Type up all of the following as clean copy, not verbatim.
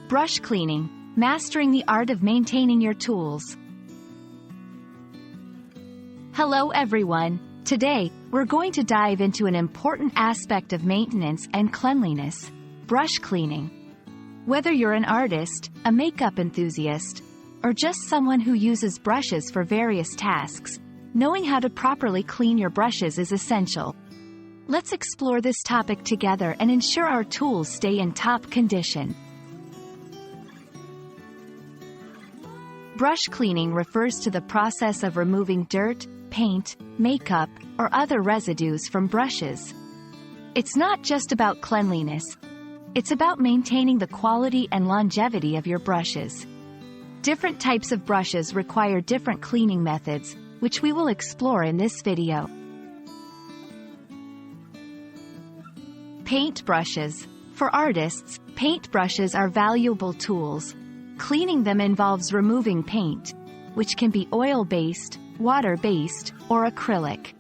Brush cleaning, mastering the art of maintaining your tools. Hello everyone. Today, we're going to dive into an important aspect of maintenance and cleanliness, brush cleaning. Whether you're an artist, a makeup enthusiast, or just someone who uses brushes for various tasks, knowing how to properly clean your brushes is essential. Let's explore this topic together and ensure our tools stay in top condition. Brush cleaning refers to the process of removing dirt, paint, makeup, or other residues from brushes. It's not just about cleanliness. It's about maintaining the quality and longevity of your brushes. Different types of brushes require different cleaning methods, which we will explore in this video. Paint brushes. For artists, paint brushes are valuable tools. Cleaning them involves removing paint, which can be oil-based, water-based, or acrylic.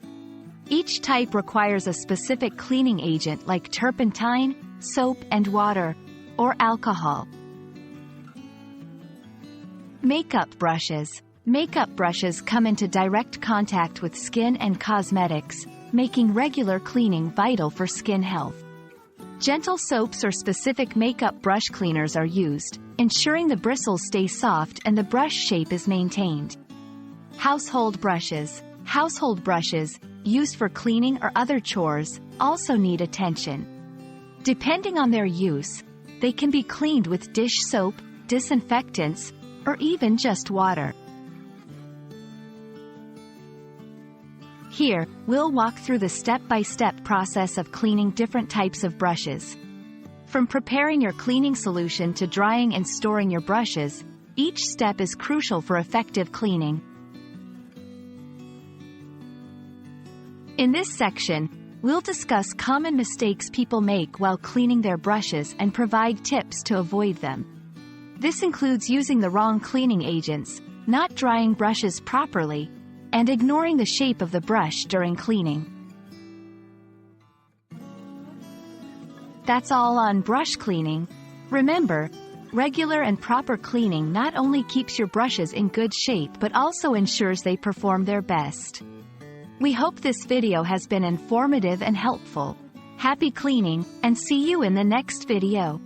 Each type requires a specific cleaning agent like turpentine, soap and water, or alcohol. Makeup brushes. Makeup brushes come into direct contact with skin and cosmetics, making regular cleaning vital for skin health. Gentle soaps or specific makeup brush cleaners are used, ensuring the bristles stay soft and the brush shape is maintained. Household brushes. Household brushes, used for cleaning or other chores, also need attention. Depending on their use, they can be cleaned with dish soap, disinfectants, or even just water. Here, we'll walk through the step-by-step process of cleaning different types of brushes. From preparing your cleaning solution to drying and storing your brushes, each step is crucial for effective cleaning. In this section, we'll discuss common mistakes people make while cleaning their brushes and provide tips to avoid them. This includes using the wrong cleaning agents, not drying brushes properly, and ignoring the shape of the brush during cleaning. That's all on brush cleaning. Remember, regular and proper cleaning not only keeps your brushes in good shape but also ensures they perform their best. We hope this video has been informative and helpful. Happy cleaning, and see you in the next video.